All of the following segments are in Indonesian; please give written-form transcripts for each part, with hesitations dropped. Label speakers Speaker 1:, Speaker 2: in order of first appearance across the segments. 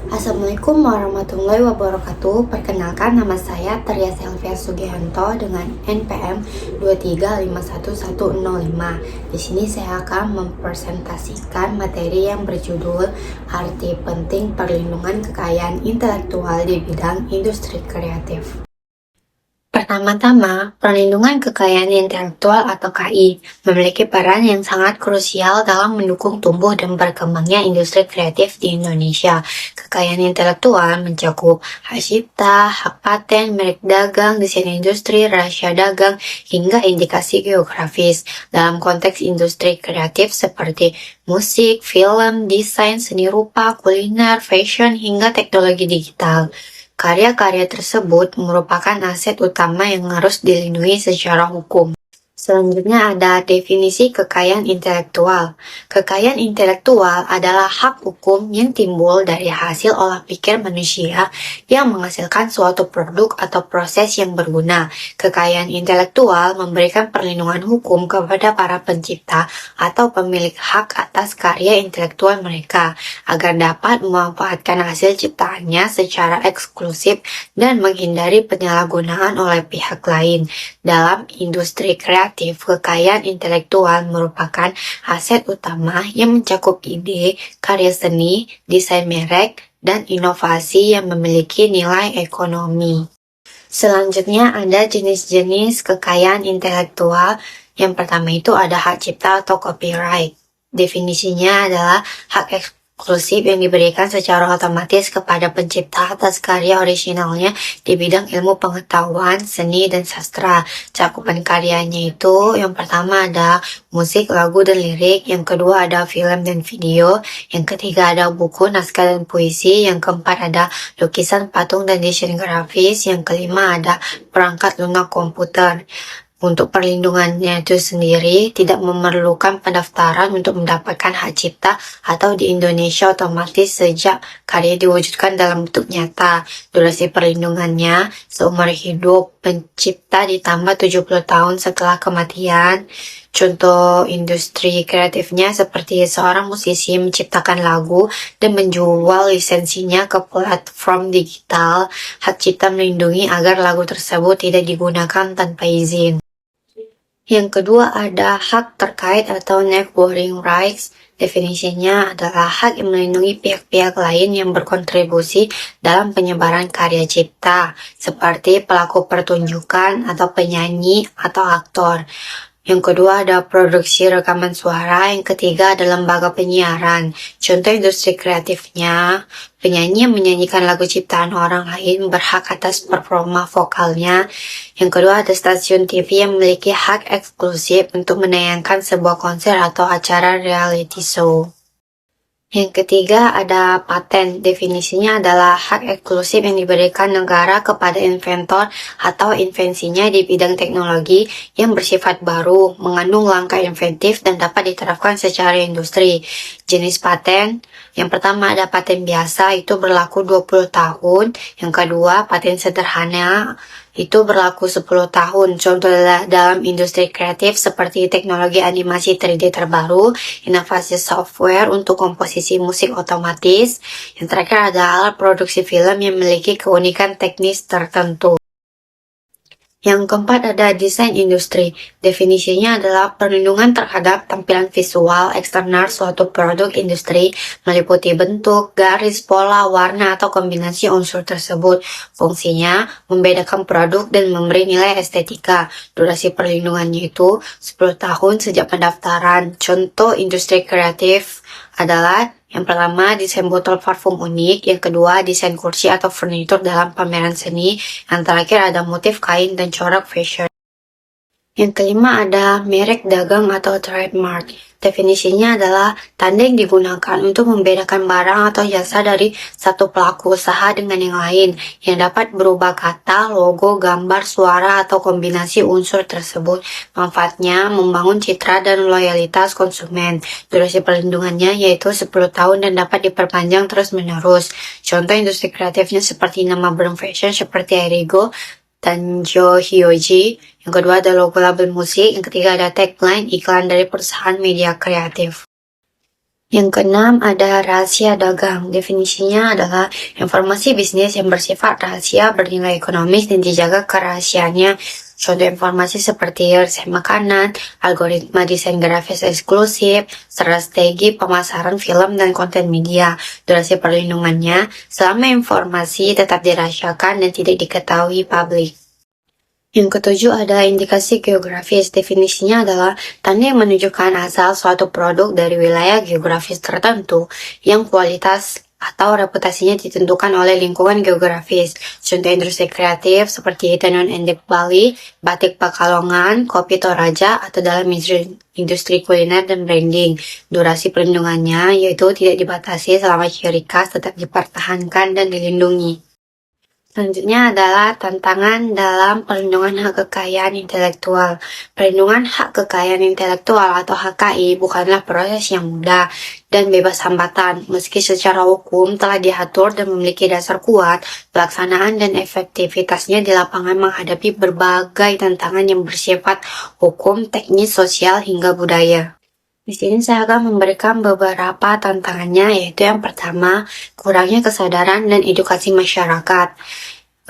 Speaker 1: Assalamualaikum warahmatullahi wabarakatuh. Perkenalkan, nama saya Tria Selvia Sugianto dengan NPM 2351105. Di sini saya akan mempresentasikan materi yang berjudul Arti Penting Perlindungan Kekayaan Intelektual di Bidang Industri Kreatif. Pertama-tama, perlindungan kekayaan intelektual atau KI memiliki peran yang sangat krusial dalam mendukung tumbuh dan berkembangnya industri kreatif di Indonesia. Kekayaan intelektual mencakup hak cipta, hak paten, merek dagang, desain industri, rahasia dagang, hingga indikasi geografis. Dalam konteks industri kreatif seperti musik, film, desain, seni rupa, kuliner, fashion, hingga teknologi digital. Karya-karya tersebut merupakan aset utama yang harus dilindungi secara hukum. Selanjutnya ada definisi kekayaan intelektual. Kekayaan intelektual adalah hak hukum yang timbul dari hasil olah pikir manusia yang menghasilkan suatu produk atau proses yang berguna. Kekayaan intelektual memberikan perlindungan hukum kepada para pencipta atau pemilik hak atas karya intelektual mereka agar dapat memanfaatkan hasil ciptaannya secara eksklusif dan menghindari penyalahgunaan oleh pihak lain. Dalam industri kreatif, kekayaan intelektual merupakan aset utama yang mencakup ide, karya seni, desain merek, dan inovasi yang memiliki nilai ekonomi. Selanjutnya ada jenis-jenis kekayaan intelektual. Yang pertama itu ada hak cipta atau copyright. Definisinya adalah hak eksklusif yang diberikan secara otomatis kepada pencipta atas karya orisinalnya di bidang ilmu pengetahuan, seni, dan sastra. Cakupan karyanya itu yang pertama ada musik, lagu, dan lirik, yang kedua ada film dan video, yang ketiga ada buku, naskah, dan puisi, yang keempat ada lukisan, patung, dan desain grafis, yang kelima ada perangkat lunak komputer. Untuk perlindungannya itu sendiri tidak memerlukan pendaftaran untuk mendapatkan hak cipta atau di Indonesia otomatis sejak karya diwujudkan dalam bentuk nyata. Durasi perlindungannya seumur hidup pencipta ditambah 70 tahun setelah kematian. Contoh industri kreatifnya seperti seorang musisi menciptakan lagu dan menjual lisensinya ke platform digital. Hak cipta melindungi agar lagu tersebut tidak digunakan tanpa izin. Yang kedua ada hak terkait atau neighboring rights. Definisinya adalah hak yang melindungi pihak-pihak lain yang berkontribusi dalam penyebaran karya cipta, seperti pelaku pertunjukan atau penyanyi atau aktor. Yang kedua ada produksi rekaman suara, yang ketiga ada lembaga penyiaran. Contoh industri kreatifnya, penyanyi yang menyanyikan lagu ciptaan orang lain berhak atas performa vokalnya. Yang kedua ada stasiun TV yang memiliki hak eksklusif untuk menayangkan sebuah konser atau acara reality show. Yang ketiga ada paten. Definisinya adalah hak eksklusif yang diberikan negara kepada inventor atau invensinya di bidang teknologi yang bersifat baru, mengandung langkah inventif dan dapat diterapkan secara industri. Jenis paten, yang pertama ada paten biasa, itu berlaku 20 tahun. Yang kedua, paten sederhana, itu berlaku 10 tahun. Contoh dalam industri kreatif seperti teknologi animasi 3D terbaru, inovasi software untuk komposisi musik otomatis. Yang terakhir adalah produksi film yang memiliki keunikan teknis tertentu. Yang keempat ada desain industri. Definisinya adalah perlindungan terhadap tampilan visual eksternal suatu produk industri meliputi bentuk, garis, pola, warna, atau kombinasi unsur tersebut. Fungsinya membedakan produk dan memberi nilai estetika. Durasi perlindungannya itu 10 tahun sejak pendaftaran. Contoh industri kreatif adalah yang pertama, desain botol parfum unik. Yang kedua, desain kursi atau furnitur dalam pameran seni. Yang terakhir ada motif kain dan corak fashion. Yang kelima ada merek dagang atau trademark. Definisinya adalah tanda yang digunakan untuk membedakan barang atau jasa dari satu pelaku usaha dengan yang lain, yang dapat berubah kata, logo, gambar, suara, atau kombinasi unsur tersebut. Manfaatnya membangun citra dan loyalitas konsumen. Durasi perlindungannya yaitu 10 tahun dan dapat diperpanjang terus-menerus. Contoh industri kreatifnya seperti nama brand fashion seperti Erigo, Tanjo Hyoji. Yang kedua ada logo label musik. Yang ketiga ada tagline iklan dari perusahaan media kreatif. Yang keenam ada rahasia dagang. Definisinya adalah informasi bisnis yang bersifat rahasia bernilai ekonomis dan dijaga kerahasiaannya. Contoh informasi seperti resep makanan, algoritma desain grafis eksklusif, strategi pemasaran film dan konten media. Durasi perlindungannya selama informasi tetap dirahasiakan dan tidak diketahui publik. Yang ketujuh ada indikasi geografis. Definisinya adalah tanda yang menunjukkan asal suatu produk dari wilayah geografis tertentu yang kualitas atau reputasinya ditentukan oleh lingkungan geografis. Contoh industri kreatif seperti tenun endek Bali, batik Pekalongan, kopi Toraja, atau dalam industri kuliner dan branding. Durasi perlindungannya yaitu tidak dibatasi selama ciri khas tetap dipertahankan dan dilindungi. Selanjutnya adalah tantangan dalam perlindungan hak kekayaan intelektual. Perlindungan hak kekayaan intelektual atau HKI bukanlah proses yang mudah dan bebas hambatan. Meski secara hukum telah diatur dan memiliki dasar kuat, pelaksanaan dan efektivitasnya di lapangan menghadapi berbagai tantangan yang bersifat hukum, teknis, sosial, hingga budaya. Di sini saya akan memberikan beberapa tantangannya, yaitu yang pertama, kurangnya kesadaran dan edukasi masyarakat.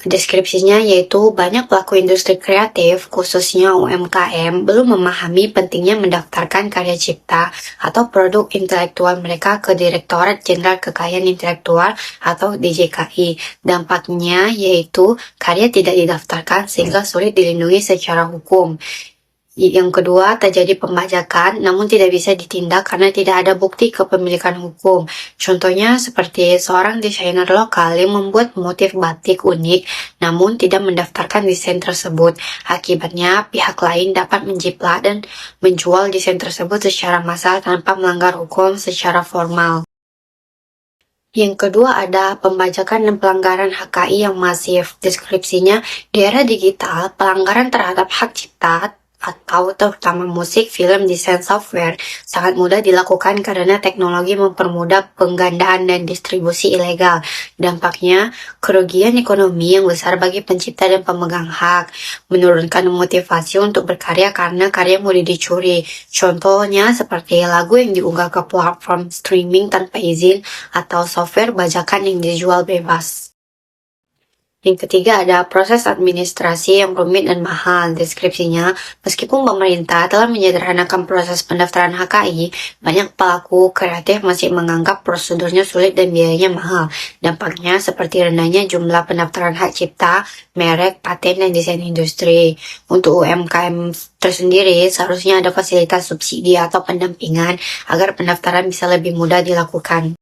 Speaker 1: Deskripsinya yaitu banyak pelaku industri kreatif, khususnya UMKM, belum memahami pentingnya mendaftarkan karya cipta atau produk intelektual mereka ke Direktorat Jenderal Kekayaan Intelektual atau DJKI. Dampaknya yaitu karya tidak didaftarkan sehingga sulit dilindungi secara hukum. Yang kedua, terjadi pembajakan namun tidak bisa ditindak karena tidak ada bukti kepemilikan hukum. Contohnya seperti seorang desainer lokal yang membuat motif batik unik namun tidak mendaftarkan desain tersebut. Akibatnya, pihak lain dapat menjiplak dan menjual desain tersebut secara massal tanpa melanggar hukum secara formal. Yang kedua ada pembajakan dan pelanggaran HKI yang masif. Deskripsinya, di era digital, pelanggaran terhadap hak cipta atau terutama musik, film, desain software sangat mudah dilakukan karena teknologi mempermudah penggandaan dan distribusi ilegal. Dampaknya, kerugian ekonomi yang besar bagi pencipta dan pemegang hak, menurunkan motivasi untuk berkarya karena karya mudah dicuri. Contohnya seperti lagu yang diunggah ke platform streaming tanpa izin atau software bajakan yang dijual bebas. Yang ketiga ada proses administrasi yang rumit dan mahal. Deskripsinya, meskipun pemerintah telah menyederhanakan proses pendaftaran HKI, banyak pelaku kreatif masih menganggap prosedurnya sulit dan biayanya mahal. Dampaknya seperti rendahnya jumlah pendaftaran hak cipta, merek, paten, dan desain industri. Untuk UMKM tersendiri, seharusnya ada fasilitas subsidi atau pendampingan agar pendaftaran bisa lebih mudah dilakukan.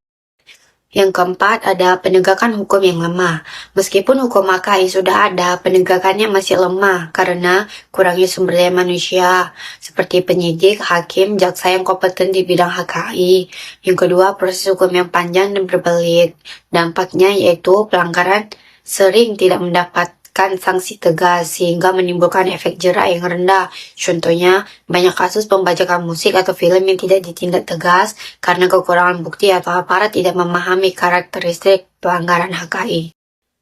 Speaker 1: Yang keempat, ada penegakan hukum yang lemah. Meskipun hukum HKI sudah ada, penegakannya masih lemah karena kurangnya sumber daya manusia, seperti penyidik, hakim, jaksa yang kompeten di bidang HKI. Yang kedua, proses hukum yang panjang dan berbelit. Dampaknya yaitu pelanggaran sering tidak mendapatkan sanksi tegas sehingga menimbulkan efek jerak yang rendah. Contohnya, banyak kasus pembajakan musik atau film yang tidak ditindak tegas karena kekurangan bukti atau aparat tidak memahami karakteristik pelanggaran HKI.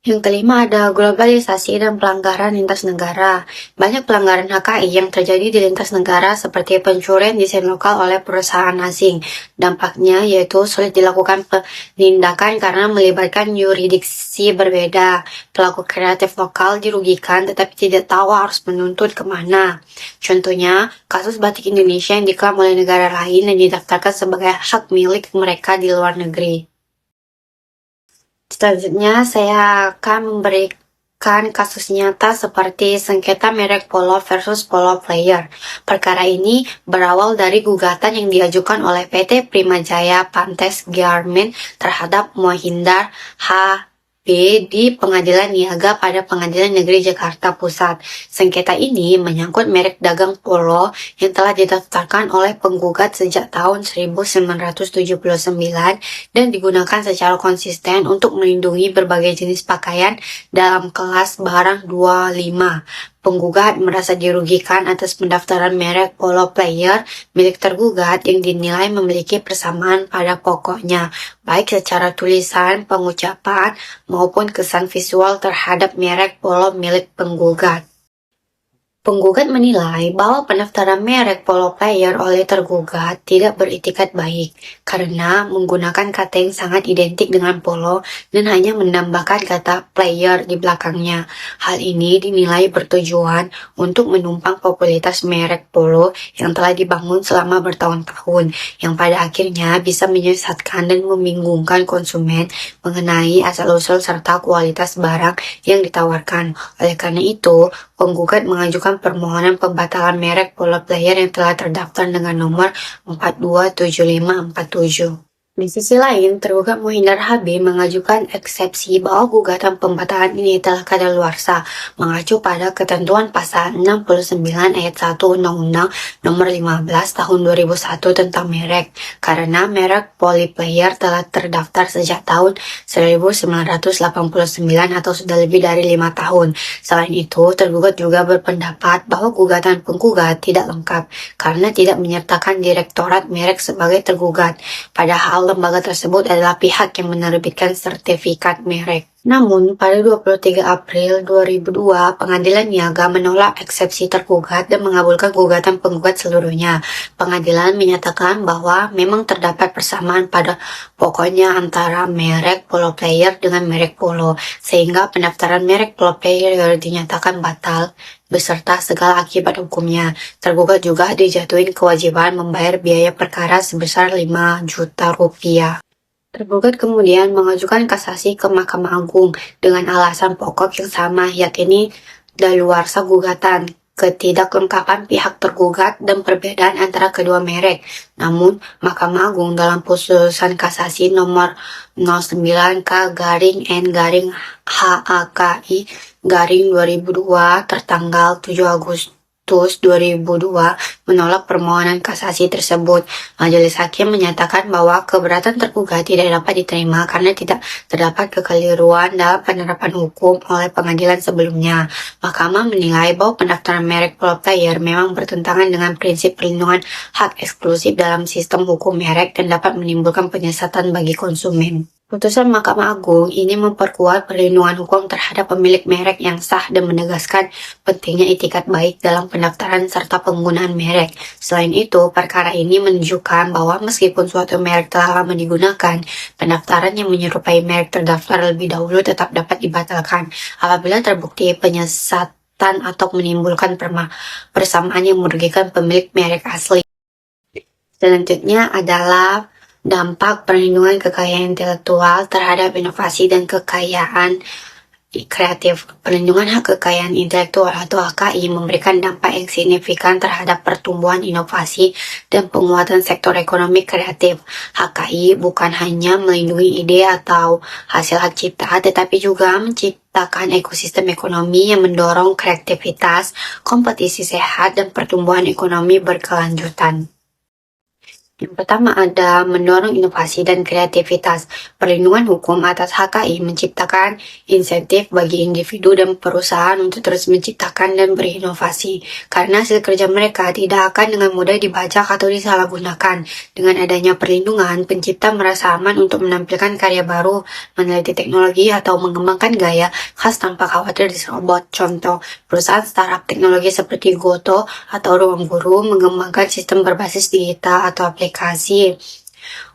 Speaker 1: Yang kelima ada globalisasi dan pelanggaran lintas negara. Banyak pelanggaran HKI yang terjadi di lintas negara seperti pencurian desain lokal oleh perusahaan asing. Dampaknya yaitu sulit dilakukan penindakan karena melibatkan yurisdiksi berbeda. Pelaku kreatif lokal dirugikan tetapi tidak tahu harus menuntut kemana. Contohnya, kasus batik Indonesia yang diklaim oleh negara lain dan didaftarkan sebagai hak milik mereka di luar negeri. Selanjutnya, saya akan memberikan kasus nyata seperti sengketa merek Polo versus Polo Player. Perkara ini berawal dari gugatan yang diajukan oleh PT Primajaya Pantes Garment terhadap Mohindar H. di Pengadilan Niaga pada Pengadilan Negeri Jakarta Pusat. Sengketa ini menyangkut merek dagang polo yang telah didaftarkan oleh penggugat sejak tahun 1979 dan digunakan secara konsisten untuk melindungi berbagai jenis pakaian dalam kelas barang 25. Penggugat merasa dirugikan atas pendaftaran merek Polo Player milik tergugat yang dinilai memiliki persamaan pada pokoknya, baik secara tulisan, pengucapan, maupun kesan visual terhadap merek polo milik penggugat. Penggugat menilai bahwa pendaftaran merek polo player oleh tergugat tidak beritikat baik karena menggunakan kata yang sangat identik dengan polo dan hanya menambahkan kata player di belakangnya. Hal ini dinilai bertujuan untuk menumpang popularitas merek polo yang telah dibangun selama bertahun-tahun, yang pada akhirnya bisa menyesatkan dan membingungkan konsumen mengenai asal-usul serta kualitas barang yang ditawarkan. Oleh karena itu, penggugat mengajukan permohonan pembatalan merek polo player yang telah terdaftar dengan nomor 427547. Di sisi lain, tergugat Mohindar HB mengajukan eksepsi bahwa gugatan pembatalan ini telah kadaluarsa, mengacu pada ketentuan pasal 69 ayat 1 Undang-Undang Nomor 15 Tahun 2001 tentang merek, karena merek Polyplayer telah terdaftar sejak tahun 1989 atau sudah lebih dari 5 tahun. Selain itu, tergugat juga berpendapat bahwa gugatan penggugat tidak lengkap karena tidak menyertakan Direktorat Merek sebagai tergugat, padahal lembaga tersebut adalah pihak yang menerbitkan sertifikat merek. Namun, pada 23 April 2002, Pengadilan Niaga menolak eksepsi tergugat dan mengabulkan gugatan penggugat seluruhnya. Pengadilan menyatakan bahwa memang terdapat persamaan pada pokoknya antara merek polo player dengan merek polo, sehingga pendaftaran merek polo player dinyatakan batal beserta segala akibat hukumnya. Tergugat juga dijatuhi kewajiban membayar biaya perkara sebesar 5 juta rupiah. Tergugat kemudian mengajukan kasasi ke Mahkamah Agung dengan alasan pokok yang sama, yakni daluarsa gugatan, ketidaklengkapan pihak tergugat, dan perbedaan antara kedua merek. Namun, Mahkamah Agung dalam putusan kasasi nomor 09K/N/HAKI/2002 tertanggal 7 Agustus 2002 menolak permohonan kasasi tersebut. Majelis Hakim menyatakan bahwa keberatan tergugat tidak dapat diterima karena tidak terdapat kekeliruan dalam penerapan hukum oleh pengadilan sebelumnya. Mahkamah menilai bahwa pendaftaran merek polo player memang bertentangan dengan prinsip perlindungan hak eksklusif dalam sistem hukum merek dan dapat menimbulkan penyesatan bagi konsumen. Putusan Mahkamah Agung ini memperkuat perlindungan hukum terhadap pemilik merek yang sah dan menegaskan pentingnya itikat baik dalam pendaftaran serta penggunaan merek. Selain itu, perkara ini menunjukkan bahwa meskipun suatu merek telah lama digunakan, pendaftaran yang menyerupai merek terdaftar lebih dahulu tetap dapat dibatalkan apabila terbukti penyesatan atau menimbulkan persamaan yang merugikan pemilik merek asli. Selanjutnya adalah dampak perlindungan kekayaan intelektual terhadap inovasi dan kekayaan kreatif. Perlindungan hak kekayaan intelektual atau HKI memberikan dampak yang signifikan terhadap pertumbuhan inovasi dan penguatan sektor ekonomi kreatif. HKI bukan hanya melindungi ide atau hasil hak cipta, tetapi juga menciptakan ekosistem ekonomi yang mendorong kreativitas, kompetisi sehat, dan pertumbuhan ekonomi berkelanjutan. Yang pertama ada mendorong inovasi dan kreativitas. Perlindungan hukum atas HKI menciptakan insentif bagi individu dan perusahaan untuk terus menciptakan dan berinovasi, karena hasil kerja mereka tidak akan dengan mudah dibajak atau disalahgunakan. Dengan adanya perlindungan, pencipta merasa aman untuk menampilkan karya baru, meneliti teknologi, atau mengembangkan gaya khas tanpa khawatir diserobot. Contoh, perusahaan startup teknologi seperti Goto atau Ruang Guru mengembangkan sistem berbasis digital atau aplikasi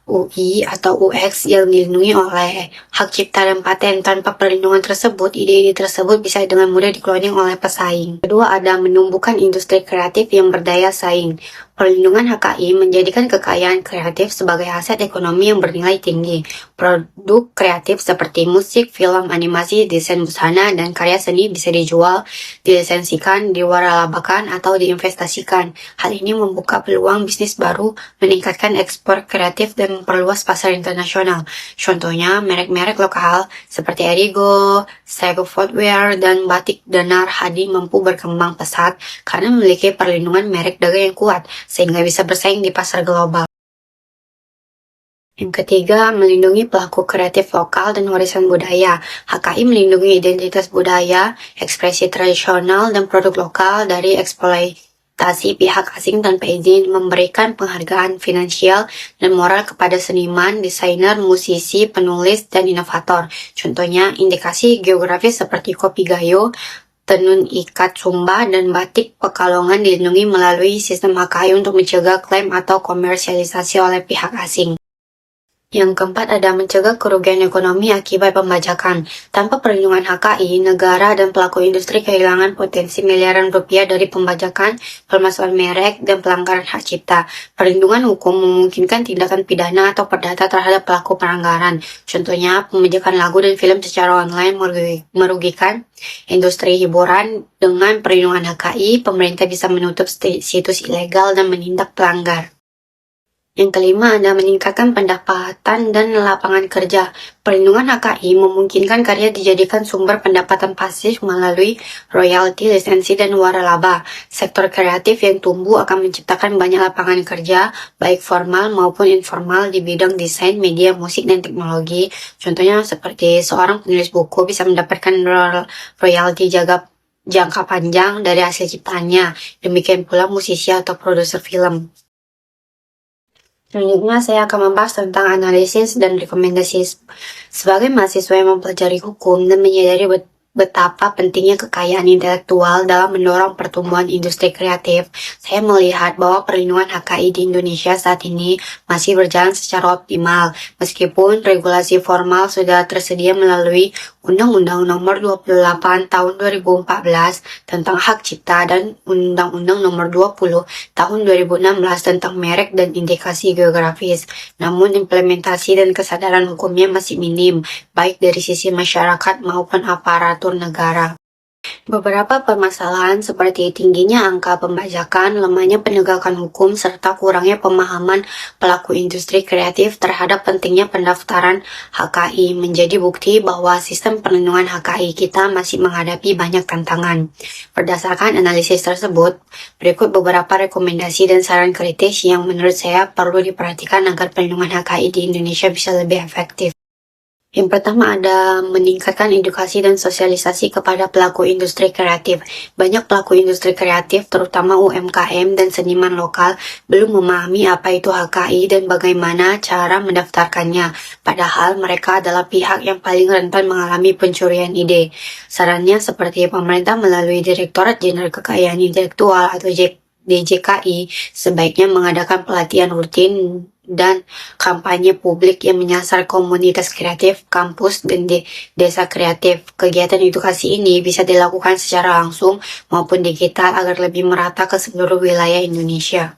Speaker 1: UI atau UX yang dilindungi oleh hak cipta dan paten. Tanpa perlindungan tersebut, ide-ide tersebut bisa dengan mudah dikloning oleh pesaing. Kedua, ada menumbuhkan industri kreatif yang berdaya saing. Perlindungan HKI menjadikan kekayaan kreatif sebagai aset ekonomi yang bernilai tinggi. Produk kreatif seperti musik, film, animasi, desain busana, dan karya seni bisa dijual, dilisensikan, diwaralabakan, atau diinvestasikan. Hal ini membuka peluang bisnis baru, meningkatkan ekspor kreatif, dan memperluas pasar internasional. Contohnya, merek-merek lokal seperti Erigo, Sego Footwear, dan Batik Danar Hadi mampu berkembang pesat karena memiliki perlindungan merek dagang yang kuat, sehingga bisa bersaing di pasar global. Yang ketiga, melindungi pelaku kreatif lokal dan warisan budaya. HKI melindungi identitas budaya, ekspresi tradisional, dan produk lokal dari eksploitasi pihak asing tanpa izin, memberikan penghargaan finansial dan moral kepada seniman, desainer, musisi, penulis, dan inovator. Contohnya, indikasi geografis seperti Kopi Gayo, tenun ikat Sumba, dan batik Pekalongan dilindungi melalui sistem HKI untuk mencegah klaim atau komersialisasi oleh pihak asing. Yang keempat ada mencegah kerugian ekonomi akibat pembajakan. Tanpa perlindungan HKI, negara dan pelaku industri kehilangan potensi miliaran rupiah dari pembajakan, pemalsuan merek, dan pelanggaran hak cipta. Perlindungan hukum memungkinkan tindakan pidana atau perdata terhadap pelaku pelanggaran. Contohnya, pembajakan lagu dan film secara online merugikan industri hiburan. Dengan perlindungan HKI, pemerintah bisa menutup situs ilegal dan menindak pelanggar. Yang kelima ada meningkatkan pendapatan dan lapangan kerja. Perlindungan HKI memungkinkan karya dijadikan sumber pendapatan pasif melalui royalti, lisensi, dan waralaba. Sektor kreatif yang tumbuh akan menciptakan banyak lapangan kerja, baik formal maupun informal di bidang desain, media, musik, dan teknologi. Contohnya seperti seorang penulis buku bisa mendapatkan royalti jangka panjang dari hasil ciptaannya. Demikian pula musisi atau produser film. Selanjutnya saya akan membahas tentang analisis dan rekomendasi. Sebagai mahasiswa yang mempelajari hukum dan menyadari betapa pentingnya kekayaan intelektual dalam mendorong pertumbuhan industri kreatif, saya melihat bahwa perlindungan HKI di Indonesia saat ini masih berjalan secara optimal, meskipun regulasi formal sudah tersedia melalui Undang-Undang Nomor 28 Tahun 2014 tentang Hak Cipta dan Undang-Undang Nomor 20 Tahun 2016 tentang merek dan indikasi geografis. Namun implementasi dan kesadaran hukumnya masih minim, baik dari sisi masyarakat maupun aparatur negara. Beberapa permasalahan seperti tingginya angka pembajakan, lemahnya penegakan hukum, serta kurangnya pemahaman pelaku industri kreatif terhadap pentingnya pendaftaran HKI menjadi bukti bahwa sistem perlindungan HKI kita masih menghadapi banyak tantangan. Berdasarkan analisis tersebut, berikut beberapa rekomendasi dan saran kritis yang menurut saya perlu diperhatikan agar perlindungan HKI di Indonesia bisa lebih efektif. Yang pertama ada meningkatkan edukasi dan sosialisasi kepada pelaku industri kreatif. Banyak pelaku industri kreatif, terutama UMKM dan seniman lokal, belum memahami apa itu HKI dan bagaimana cara mendaftarkannya. Padahal mereka adalah pihak yang paling rentan mengalami pencurian ide. Sarannya seperti pemerintah melalui Direktorat Jenderal Kekayaan Intelektual atau DJKI sebaiknya mengadakan pelatihan rutin dan kampanye publik yang menyasar komunitas kreatif, kampus, dan desa kreatif. Kegiatan edukasi ini bisa dilakukan secara langsung maupun digital agar lebih merata ke seluruh wilayah Indonesia.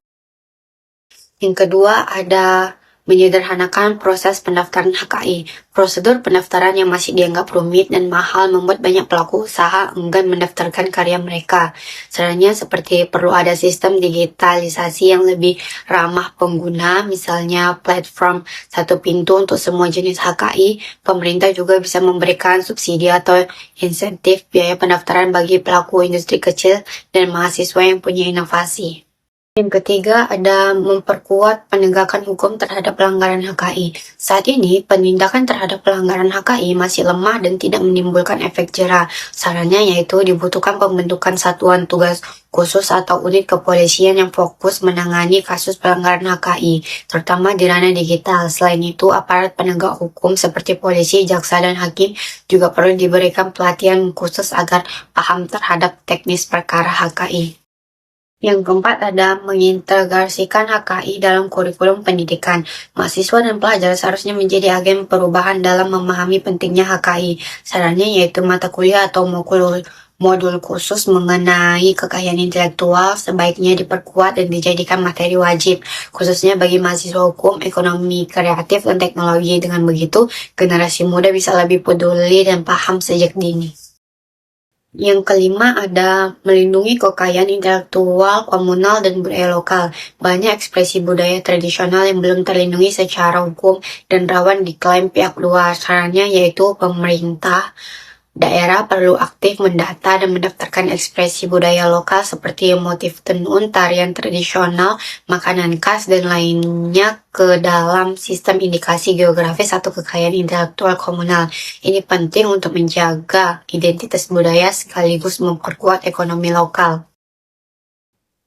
Speaker 1: Yang kedua ada menyederhanakan proses pendaftaran HKI. Prosedur pendaftaran yang masih dianggap rumit dan mahal membuat banyak pelaku usaha enggan mendaftarkan karya mereka. Sarannya seperti perlu ada sistem digitalisasi yang lebih ramah pengguna, misalnya platform satu pintu untuk semua jenis HKI. Pemerintah juga bisa memberikan subsidi atau insentif biaya pendaftaran bagi pelaku industri kecil dan mahasiswa yang punya inovasi. Yang ketiga ada memperkuat penegakan hukum terhadap pelanggaran HKI. Saat ini, penindakan terhadap pelanggaran HKI masih lemah dan tidak menimbulkan efek jera. Sarannya yaitu dibutuhkan pembentukan satuan tugas khusus atau unit kepolisian yang fokus menangani kasus pelanggaran HKI, terutama di ranah digital. Selain itu, aparat penegak hukum seperti polisi, jaksa, dan hakim juga perlu diberikan pelatihan khusus agar paham terhadap teknis perkara HKI. Yang keempat ada mengintegrasikan HKI dalam kurikulum pendidikan. Mahasiswa dan pelajar seharusnya menjadi agen perubahan dalam memahami pentingnya HKI. Sarannya yaitu mata kuliah atau modul khusus mengenai kekayaan intelektual sebaiknya diperkuat dan dijadikan materi wajib, khususnya bagi mahasiswa hukum, ekonomi kreatif, dan teknologi. Dengan begitu, generasi muda bisa lebih peduli dan paham sejak dini. Yang kelima ada melindungi kekayaan intelektual, komunal, dan budaya lokal. Banyak ekspresi budaya tradisional yang belum terlindungi secara hukum dan rawan diklaim pihak luar. Sarannya yaitu pemerintah daerah perlu aktif mendata dan mendaftarkan ekspresi budaya lokal seperti motif tenun, tarian tradisional, makanan khas, dan lainnya ke dalam sistem indikasi geografis atau kekayaan intelektual komunal. Ini penting untuk menjaga identitas budaya sekaligus memperkuat ekonomi lokal.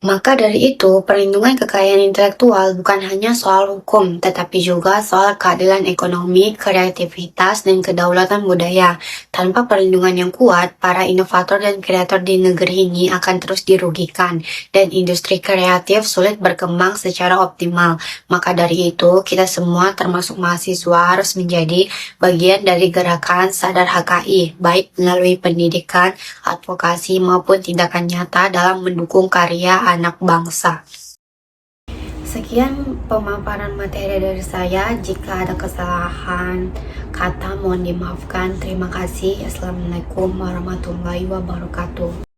Speaker 1: Maka dari itu, perlindungan kekayaan intelektual bukan hanya soal hukum, tetapi juga soal keadilan ekonomi, kreativitas, dan kedaulatan budaya. Tanpa perlindungan yang kuat, para inovator dan kreator di negeri ini akan terus dirugikan, dan industri kreatif sulit berkembang secara optimal. Maka dari itu, kita semua termasuk mahasiswa harus menjadi bagian dari gerakan Sadar HKI, baik melalui pendidikan, advokasi, maupun tindakan nyata dalam mendukung karya anak bangsa. Sekian pemaparan materi dari saya. Jika ada kesalahan kata, mohon dimaafkan. Terima kasih. Assalamualaikum warahmatullahi wabarakatuh.